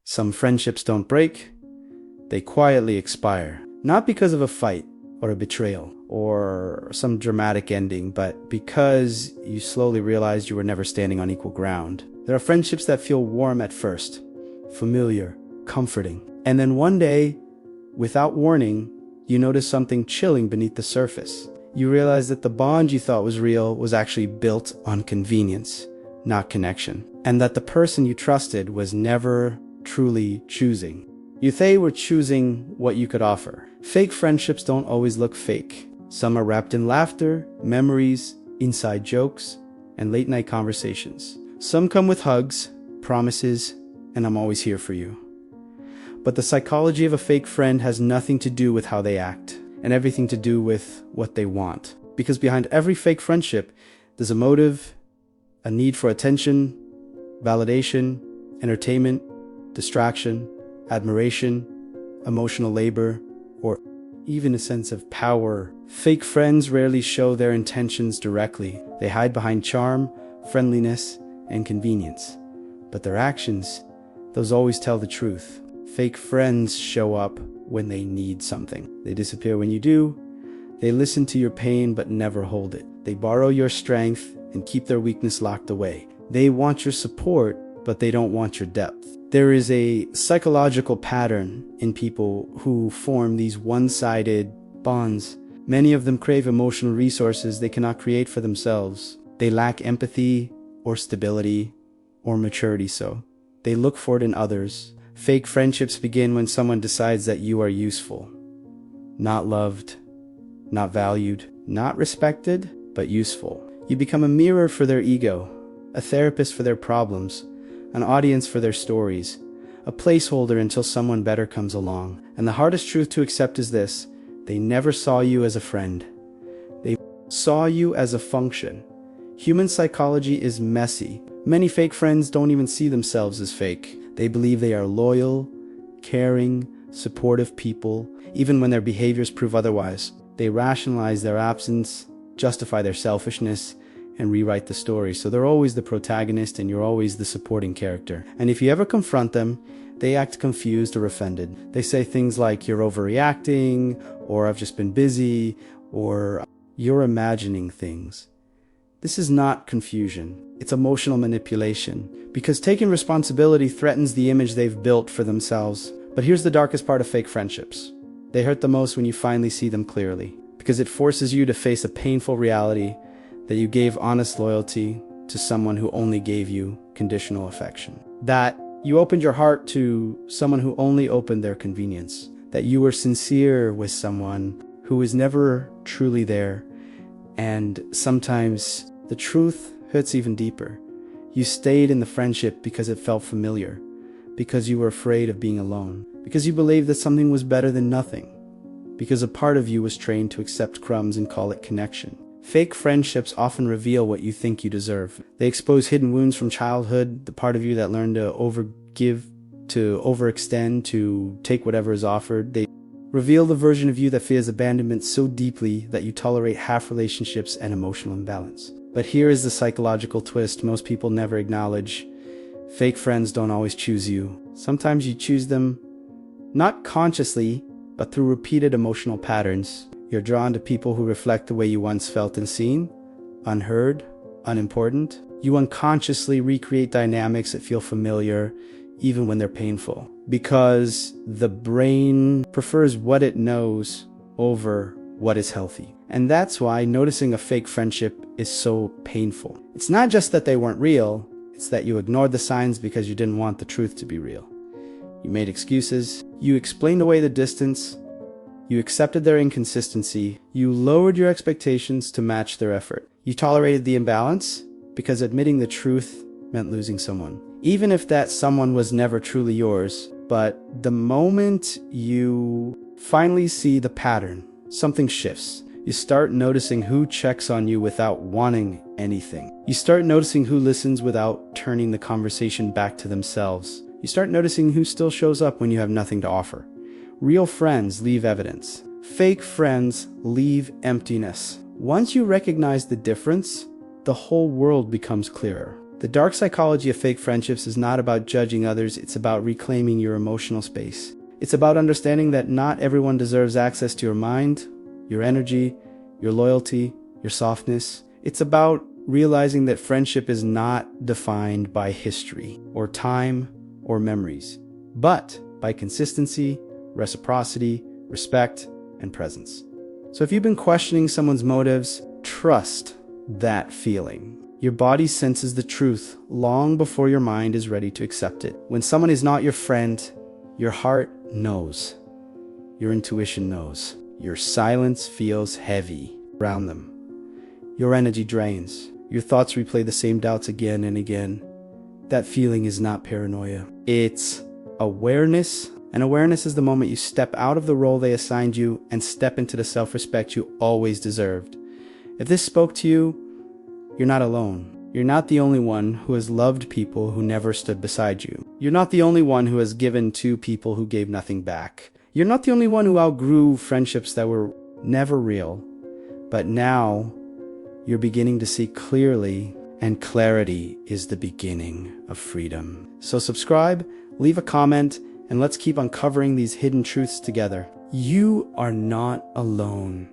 Some friendships don't break, they quietly expire. Not because of a fight or a betrayal or some dramatic ending, but because you slowly realized you were never standing on equal ground. There are friendships that feel warm at first, familiar, comforting. And then one day, without warning, you notice something chilling beneath the surface. You realize that the bond you thought was real was actually built on convenience, not connection. And that the person you trusted was never truly choosing. They were choosing what you could offer. Fake friendships don't always look fake. Some are wrapped in laughter, memories, inside jokes, and late-night conversations. Some come with hugs, promises, and I'm always here for you. But the psychology of a fake friend has nothing to do with how they act, and everything to do with what they want. Because behind every fake friendship, there's a motive, a need for attention, validation, entertainment, distraction, admiration, emotional labor, or even a sense of power. Fake friends rarely show their intentions directly. They hide behind charm, friendliness, and convenience. But their actions, those always tell the truth. Fake friends show up when they need something. They disappear when you do. They listen to your pain but never hold it. They borrow your strength and keep their weakness locked away. They want your support, but they don't want your depth. There is a psychological pattern in people who form these one-sided bonds. Many of them crave emotional resources they cannot create for themselves. They lack empathy or stability or maturity, so they look for it in others. Fake friendships begin when someone decides that you are useful, not loved, not valued, not respected, but useful. You become a mirror for their ego, a therapist for their problems, an audience for their stories, a placeholder until someone better comes along. And the hardest truth to accept is this: they never saw you as a friend. They saw you as a function. Human psychology is messy. Many fake friends don't even see themselves as fake. They believe they are loyal, caring, supportive people, even when their behaviors prove otherwise. They rationalize their absence, justify their selfishness, and rewrite the story. So they're always the protagonist and you're always the supporting character. And if you ever confront them, they act confused or offended. They say things like, "You're overreacting," or "I've just been busy," or "You're imagining things." This is not confusion. It's emotional manipulation, because taking responsibility threatens the image they've built for themselves. But here's the darkest part of fake friendships. They hurt the most when you finally see them clearly, because it forces you to face a painful reality that you gave honest loyalty to someone who only gave you conditional affection. That you opened your heart to someone who only opened their convenience. That you were sincere with someone who was never truly there. And sometimes the truth hurts even deeper. You stayed in the friendship because it felt familiar, because you were afraid of being alone, because you believed that something was better than nothing, because a part of you was trained to accept crumbs and call it connection. Fake friendships often reveal what you think you deserve. They expose hidden wounds from childhood, the part of you that learned to overgive, to overextend, to take whatever is offered. They reveal the version of you that fears abandonment so deeply that you tolerate half relationships and emotional imbalance. But here is the psychological twist most people never acknowledge. Fake friends don't always choose you. Sometimes you choose them, not consciously, but through repeated emotional patterns. You're drawn to people who reflect the way you once felt and seen, unheard, unimportant. You unconsciously recreate dynamics that feel familiar, even when they're painful. Because the brain prefers what it knows over what is healthy. And that's why noticing a fake friendship is so painful. It's not just that they weren't real, it's that you ignored the signs because you didn't want the truth to be real. You made excuses, you explained away the distance, you accepted their inconsistency, you lowered your expectations to match their effort. You tolerated the imbalance because admitting the truth meant losing someone. Even if that someone was never truly yours, but the moment you finally see the pattern, something shifts. You start noticing who checks on you without wanting anything. You start noticing who listens without turning the conversation back to themselves. You start noticing who still shows up when you have nothing to offer. Real friends leave evidence. Fake friends leave emptiness. Once you recognize the difference, the whole world becomes clearer. The dark psychology of fake friendships is not about judging others, it's about reclaiming your emotional space. It's about understanding that not everyone deserves access to your mind, your energy, your loyalty, your softness. It's about realizing that friendship is not defined by history or time or memories, but by consistency, reciprocity, respect, and presence. So if you've been questioning someone's motives, trust that feeling. Your body senses the truth long before your mind is ready to accept it. When someone is not your friend, your heart knows. Your intuition knows. Your silence feels heavy around them. Your energy drains. Your thoughts replay the same doubts again and again. That feeling is not paranoia. It's awareness. And awareness is the moment you step out of the role they assigned you and step into the self-respect you always deserved. If this spoke to you, you're not alone. You're not the only one who has loved people who never stood beside you. You're not the only one who has given to people who gave nothing back. You're not the only one who outgrew friendships that were never real. But now, you're beginning to see clearly, and clarity is the beginning of freedom. So subscribe, leave a comment, and let's keep uncovering these hidden truths together. You are not alone.